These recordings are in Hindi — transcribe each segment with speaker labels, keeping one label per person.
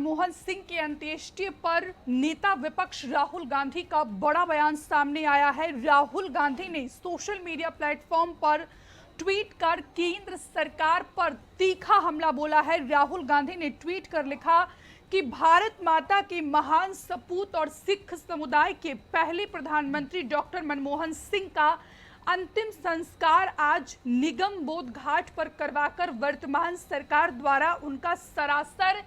Speaker 1: मनमोहन सिंह की अंत्येष्टि पर नेता विपक्ष राहुल गांधी का बड़ा बयान सामने आया है। राहुल गांधी ने सोशल मीडिया प्लेटफॉर्म पर ट्वीट कर केंद्र सरकार पर तीखा हमला बोला है। राहुल गांधी ने ट्वीट कर लिखा कि भारत माता के महान सपूत और सिख समुदाय के पहले प्रधानमंत्री डॉक्टर मनमोहन सिंह का अंतिम संस्कार आज निगम बोध घाट पर करवाकर वर्तमान सरकार द्वारा उनका सरासर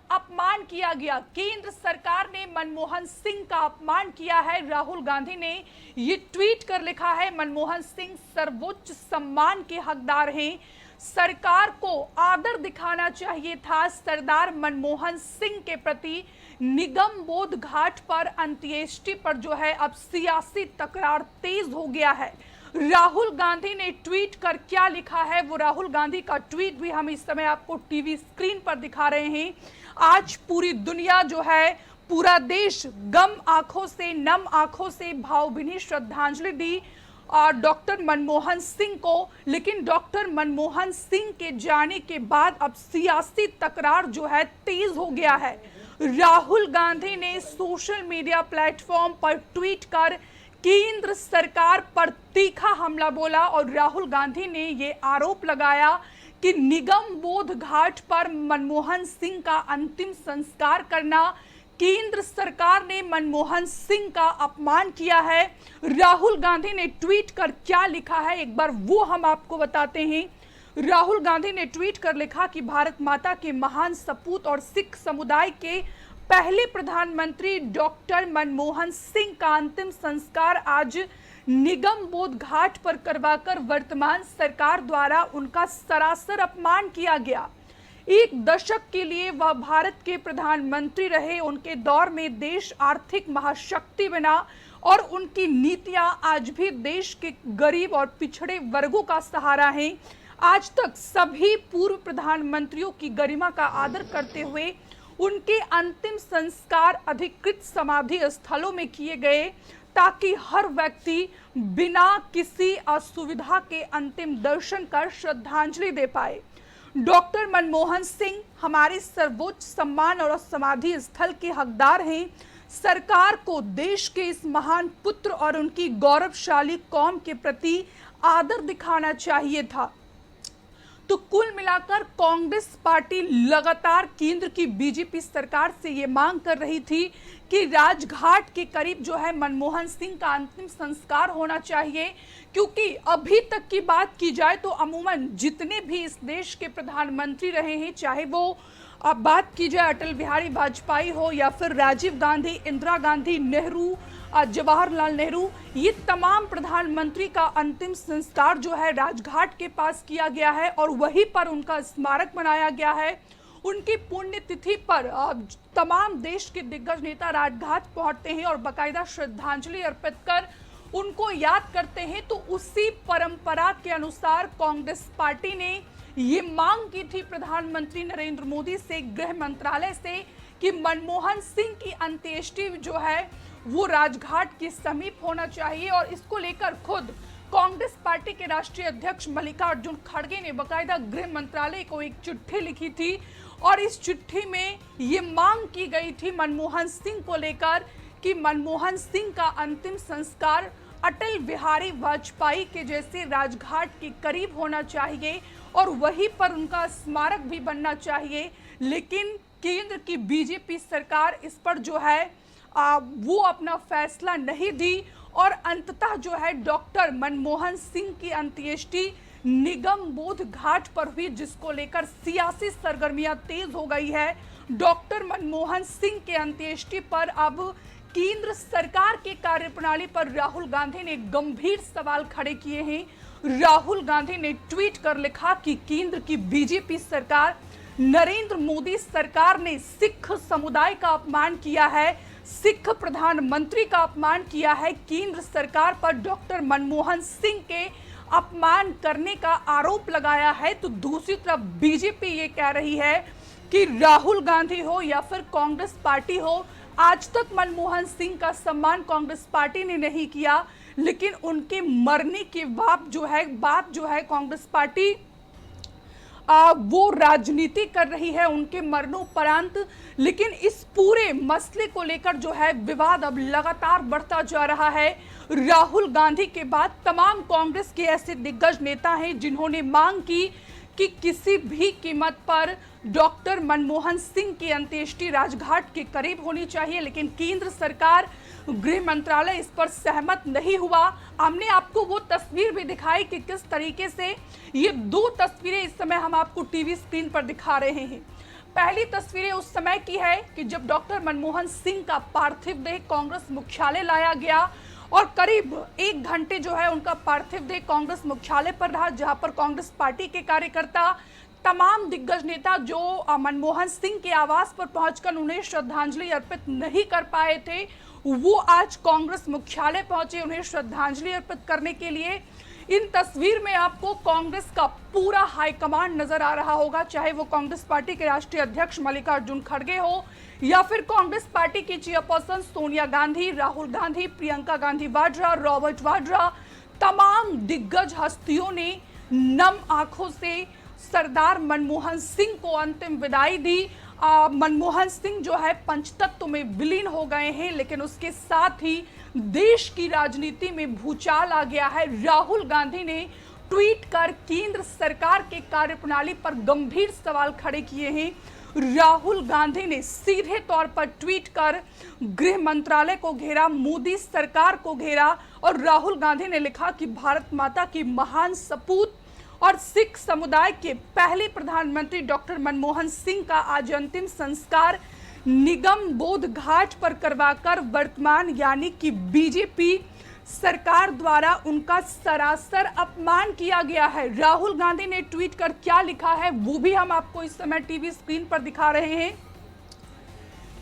Speaker 1: अपमान किया गया। केंद्र सरकार ने मनमोहन सिंह का अपमान किया है। राहुल गांधी ने ये ट्वीट कर लिखा है, मनमोहन सिंह सर्वोच्च सम्मान के हकदार हैं। सरकार को आदर दिखाना चाहिए था। सरदार मनमोहन सिंह के प्रति निगम बोध घाट पर अंत्येष्टि पर जो है अब सियासी तकरार तेज हो गया है। राहुल गांधी ने ट्वीट कर क्या लिखा है, वो राहुल गांधी का ट्वीट भी हम इस समय आपको टीवी स्क्रीन पर दिखा रहे हैं। आज पूरी दुनिया जो है, पूरा देश गम आंखों से, नम आंखों से भावभीनी श्रद्धांजलि दी डॉक्टर मनमोहन सिंह को। लेकिन डॉक्टर मनमोहन सिंह के जाने के बाद अब सियासी तकरार जो है तेज हो गया है। राहुल गांधी ने सोशल मीडिया प्लेटफॉर्म पर ट्वीट कर केंद्र सरकार पर तीखा हमला बोला और राहुल गांधी ने ये आरोप लगाया कि निगम बोध घाट पर मनमोहन सिंह का अंतिम संस्कार करना, केंद्र सरकार ने मनमोहन सिंह का अपमान किया है। राहुल गांधी ने ट्वीट कर क्या लिखा है, एक बार वो हम आपको बताते हैं। राहुल गांधी ने ट्वीट कर लिखा कि भारत माता के महान सपूत और सिख समुदाय के पहले प्रधानमंत्री डॉक्टर मनमोहन सिंह का अंतिम संस्कार आज निगम बोध घाट पर करवाकर वर्तमान सरकार द्वारा उनका सरासर अपमान किया गया। एक दशक के लिए वह भारत के प्रधानमंत्री रहे। उनके दौर में देश आर्थिक महाशक्ति बना और उनकी नीतियां आज भी देश के गरीब और पिछड़े वर्गों का सहारा हैं। आज तक सभी पूर्व प्रधानमंत्रियों की गरिमा का आदर करते हुए उनके अंतिम संस्कार अधिकृत समाधि स्थलों में किए गए ताकि हर व्यक्ति बिना किसी असुविधा के अंतिम दर्शन कर श्रद्धांजलि दे पाए। डॉक्टर मनमोहन सिंह हमारे सर्वोच्च सम्मान और समाधि स्थल के हकदार हैं। सरकार को देश के इस महान पुत्र और उनकी गौरवशाली कौम के प्रति आदर दिखाना चाहिए था। तो कुल मिलाकर कांग्रेस पार्टी लगातार केंद्र की बीजेपी सरकार से ये मांग कर रही थी कि राजघाट के करीब जो है मनमोहन सिंह का अंतिम संस्कार होना चाहिए, क्योंकि अभी तक की बात की जाए तो अमूमन जितने भी इस देश के प्रधानमंत्री रहे हैं, चाहे वो अब बात की जाए अटल बिहारी वाजपेयी हो या फिर राजीव गांधी, इंदिरा गांधी, नेहरू, जवाहरलाल नेहरू, ये तमाम प्रधानमंत्री का अंतिम संस्कार जो है राजघाट के पास किया गया है और वहीं पर उनका स्मारक बनाया गया है। उनकी पुण्यतिथि पर तमाम देश के दिग्गज नेता राजघाट पहुंचते हैं और बाकायदा श्रद्धांजलि अर्पित कर उनको याद करते हैं। तो उसी परंपरा के अनुसार कांग्रेस पार्टी ने ये मांग की थी प्रधानमंत्री नरेंद्र मोदी से, गृह मंत्रालय से, कि मनमोहन सिंह की अंत्येष्टि जो है वो राजघाट के समीप होना चाहिए। और इसको लेकर खुद कांग्रेस पार्टी के राष्ट्रीय अध्यक्ष मल्लिकार्जुन खड़गे ने बाकायदा गृह मंत्रालय को एक चिट्ठी लिखी थी और इस चिट्ठी में ये मांग की गई थी मनमोहन सिंह को लेकर कि मनमोहन सिंह का अंतिम संस्कार अटल बिहारी वाजपेयी के जैसे राजघाट के करीब होना चाहिए और वहीं पर उनका स्मारक भी बनना चाहिए। लेकिन केंद्र की बीजेपी सरकार इस पर जो है वो अपना फैसला नहीं दी और अंततः जो है डॉक्टर मनमोहन सिंह की अंत्येष्टि निगम बोध घाट पर हुई, जिसको लेकर सियासी सरगर्मियां तेज हो गई है। डॉक्टर मनमोहन सिंह के अंत्येष्टि पर अब केंद्र सरकार के कार्यप्रणाली पर राहुल गांधी ने गंभीर सवाल खड़े किए हैं। राहुल गांधी ने ट्वीट कर लिखा कि केंद्र की बीजेपी सरकार, नरेंद्र मोदी सरकार ने सिख समुदाय का अपमान किया है, सिख प्रधानमंत्री का अपमान किया है। केंद्र सरकार पर डॉक्टर मनमोहन सिंह के अपमान करने का आरोप लगाया है। तो दूसरी तरफ बीजेपी ये कह रही है कि राहुल गांधी हो या फिर कांग्रेस पार्टी हो, आज तक मनमोहन सिंह का सम्मान कांग्रेस पार्टी ने नहीं किया, लेकिन उनके मरने के बाद जो है कांग्रेस पार्टी वो राजनीति कर रही है उनके मरणोपरांत। लेकिन इस पूरे मसले को लेकर जो है विवाद अब लगातार बढ़ता जा रहा है। राहुल गांधी के बाद तमाम कांग्रेस के ऐसे दिग्गज नेता हैं जिन्होंने मांग की कि किसी भी कीमत पर डॉक्टर मनमोहन सिंह की अंत्येष्टि राजघाट के करीब होनी चाहिए, लेकिन केंद्र सरकार, गृह मंत्रालय इस पर सहमत नहीं हुआ। हमने आपको वो तस्वीर भी दिखाई कि किस तरीके से ये दो तस्वीरें इस समय हम आपको टीवी स्क्रीन पर दिखा रहे हैं। पहली तस्वीरें उस समय की है कि जब डॉक्टर मनमोहन सिंह का पार्थिव देह कांग्रेस मुख्यालय लाया गया और करीब 1 घंटे जो है उनका पार्थिव देह कांग्रेस मुख्यालय पर रहा, जहां पर कांग्रेस पार्टी के कार्यकर्ता, तमाम दिग्गज नेता जो मनमोहन सिंह के आवास पर पहुंचकर उन्हें श्रद्धांजलि अर्पित नहीं कर पाए थे, वो आज कांग्रेस मुख्यालय पहुंचे उन्हें श्रद्धांजलि अर्पित करने के लिए। इन तस्वीर में आपको कांग्रेस का पूरा हाईकमांड नजर आ रहा होगा, चाहे वो कांग्रेस पार्टी के राष्ट्रीय अध्यक्ष मल्लिकार्जुन खड़गे हो या फिर कांग्रेस पार्टी की चेयरपर्सन सोनिया गांधी, राहुल गांधी, प्रियंका गांधी वाड्रा, रॉबर्ट वाड्रा। तमाम दिग्गज हस्तियों ने नम आंखों से सरदार मनमोहन सिंह को अंतिम विदाई दी। मनमोहन सिंह जो है पंचतत्व में विलीन हो गए हैं, लेकिन उसके साथ ही देश की राजनीति में भूचाल आ गया है। राहुल गांधी ने ट्वीट कर केंद्र सरकार के कार्यप्रणाली पर गंभीर सवाल खड़े किए हैं। राहुल गांधी ने सीधे तौर पर ट्वीट कर गृह मंत्रालय को घेरा, मोदी सरकार को घेरा और राहुल गांधी ने लिखा कि भारत माता की महान सपूत और सिख समुदाय के पहले प्रधानमंत्री डॉक्टर मनमोहन सिंह का आज अंतिम संस्कार निगम बोध घाट पर करवाकर वर्तमान यानी कि बीजेपी सरकार द्वारा उनका सरासर अपमान किया गया है। राहुल गांधी ने ट्वीट कर क्या लिखा है वो भी हम आपको इस समय टीवी स्क्रीन पर दिखा रहे हैं।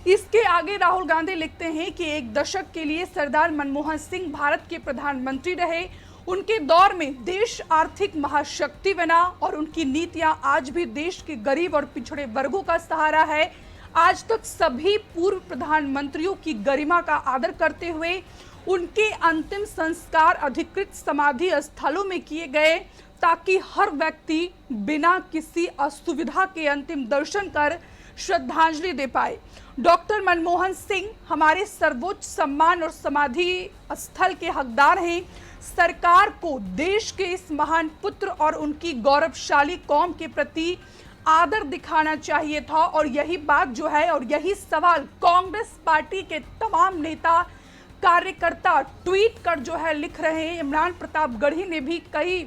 Speaker 1: इसके आगे राहुल गांधी लिखते हैं कि 1 दशक के लिए सरदार मनमोहन सिंह भारत के प्रधानमंत्री रहे। उनके दौर में देश आर्थिक महाशक्ति बना और उनकी नीतियां आज भी देश के गरीब और पिछड़े वर्गों का सहारा है। आज तक सभी पूर्व प्रधानमंत्रियों की गरिमा का आदर करते हुए उनके अंतिम संस्कार अधिकृत समाधि स्थलों में किए गए ताकि हर व्यक्ति बिना किसी असुविधा के अंतिम दर्शन कर श्रद्धांजलि दे पाए। डॉक्टर मनमोहन सिंह हमारे सर्वोच्च सम्मान और समाधि स्थल के हकदार हैं। सरकार को देश के इस महान पुत्र और उनकी गौरवशाली कौम के प्रति आदर दिखाना चाहिए था और यही बात जो है और यही सवाल कांग्रेस पार्टी के तमाम नेता कार्यकर्ता ट्वीट कर जो है लिख रहे हैं। इमरान प्रतापगढ़ी ने भी कई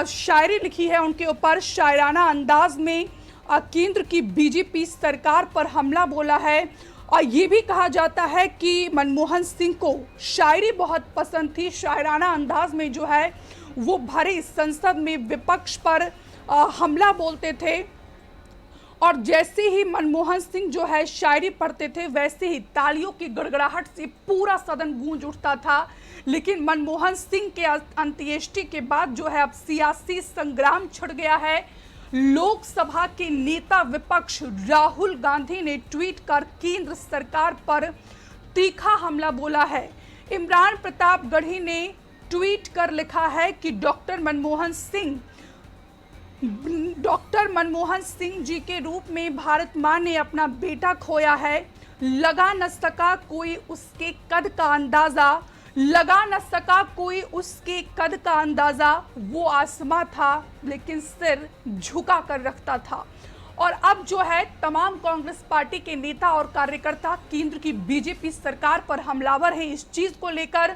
Speaker 1: शायरी लिखी है उनके ऊपर, शायराना अंदाज में केंद्र की बीजेपी सरकार पर हमला बोला है। और ये भी कहा जाता है कि मनमोहन सिंह को शायरी बहुत पसंद थी, शायराना अंदाज में जो है वो भरी संसद में विपक्ष पर हमला बोलते थे और जैसे ही मनमोहन सिंह जो है शायरी पढ़ते थे वैसे ही तालियों की गड़गड़ाहट से पूरा सदन गूंज उठता था। लेकिन मनमोहन सिंह के अंत्येष्टि के बाद जो है अब सियासी संग्राम छिड़ गया है। लोकसभा के नेता विपक्ष राहुल गांधी ने ट्वीट कर केंद्र सरकार पर तीखा हमला बोला है। इमरान प्रतापगढ़ी ने ट्वीट कर लिखा है कि डॉक्टर मनमोहन सिंह जी के रूप में भारत मां ने अपना बेटा खोया है। लगा न सका कोई उसके कद का अंदाजा, लगा न सका कोई उसके कद का अंदाजा, वो आसमां था लेकिन सिर झुका कर रखता था। और अब जो है तमाम कांग्रेस पार्टी के नेता और कार्यकर्ता केंद्र की बीजेपी सरकार पर हमलावर हैं इस चीज को लेकर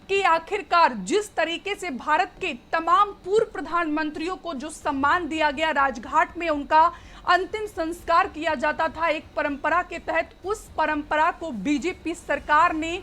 Speaker 1: कि आखिरकार जिस तरीके से भारत के तमाम पूर्व प्रधानमंत्रियों को जो सम्मान दिया गया, राजघाट में उनका अंतिम संस्कार किया जाता था एक परंपरा के तहत, उस परंपरा को बीजेपी सरकार ने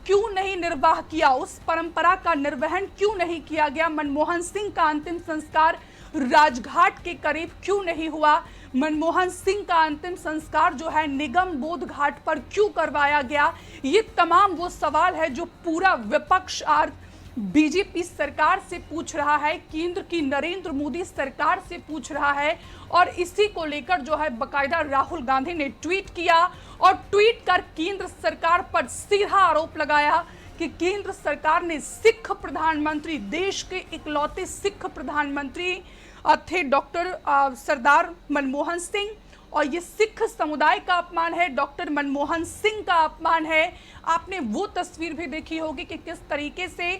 Speaker 1: क्यों नहीं निर्वाह किया, उस परंपरा का निर्वहन क्यों नहीं किया गया। मनमोहन सिंह का अंतिम संस्कार राजघाट के करीब क्यों नहीं हुआ, मनमोहन सिंह का अंतिम संस्कार जो है निगम बोध घाट पर क्यों करवाया गया। ये तमाम वो सवाल है जो पूरा विपक्ष आज बीजेपी सरकार से पूछ रहा है, केंद्र की नरेंद्र मोदी सरकार से पूछ रहा है। और इसी को लेकर जो है बकायदा राहुल गांधी ने ट्वीट किया और ट्वीट कर केंद्र सरकार पर सीधा आरोप लगाया कि केंद्र सरकार ने सिख प्रधानमंत्री, देश के इकलौते सिख प्रधानमंत्री थे डॉक्टर सरदार मनमोहन सिंह, और ये सिख समुदाय का अपमान है, डॉक्टर मनमोहन सिंह का अपमान है। आपने वो तस्वीर भी देखी होगी कि किस तरीके से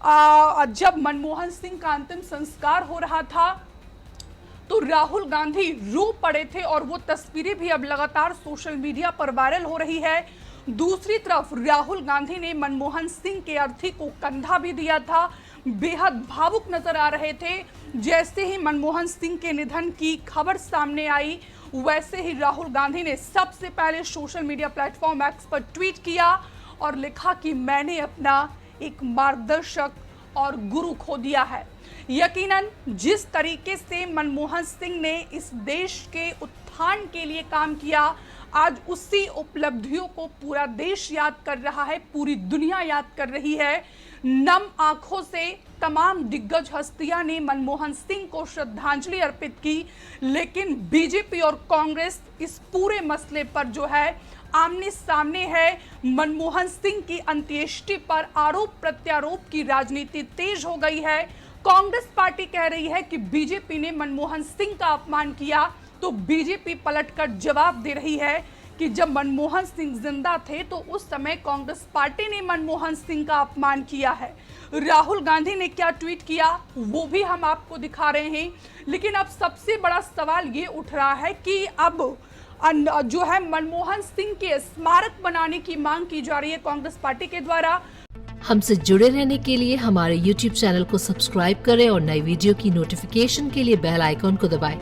Speaker 1: जब मनमोहन सिंह का अंतिम संस्कार हो रहा था तो राहुल गांधी रो पड़े थे, और वो तस्वीरें भी अब लगातार सोशल मीडिया पर वायरल हो रही है। दूसरी तरफ राहुल गांधी ने मनमोहन सिंह के अर्थी को कंधा भी दिया था, बेहद भावुक नजर आ रहे थे। जैसे ही मनमोहन सिंह के निधन की खबर सामने आई, वैसे ही राहुल गांधी ने सबसे पहले सोशल मीडिया प्लेटफॉर्म एक्स पर ट्वीट किया और लिखा कि मैंने अपना एक मार्गदर्शक और गुरु खो दिया है। यकीनन जिस तरीके से मनमोहन सिंह ने इस देश के उत्थान के लिए काम किया, आज उसी उपलब्धियों को पूरा देश याद कर रहा है, पूरी दुनिया याद कर रही है। नम आंखों से तमाम दिग्गज हस्तियां ने मनमोहन सिंह को श्रद्धांजलि अर्पित की, लेकिन बीजेपी और कांग्रेस इस पूरे मसले पर जो है आमने सामने है। मनमोहन सिंह की अंत्येष्टि पर आरोप प्रत्यारोप की राजनीति तेज हो गई है। कांग्रेस पार्टी कह रही है कि बीजेपी ने मनमोहन सिंह का अपमान किया, तो बीजेपी पलटकर जवाब दे रही है कि जब मनमोहन सिंह जिंदा थे तो उस समय कांग्रेस पार्टी ने मनमोहन सिंह का अपमान किया है। राहुल गांधी ने क्या ट्वीट किया वो भी हम आपको दिखा रहे हैं, लेकिन अब सबसे बड़ा सवाल ये उठ रहा है कि अब जो है मनमोहन सिंह के स्मारक बनाने की मांग की जा रही है कांग्रेस पार्टी के द्वारा।
Speaker 2: हमसे जुड़े रहने के लिए हमारे YouTube चैनल को सब्सक्राइब करें और नई वीडियो की नोटिफिकेशन के लिए बेल आइकॉन को दबाएं।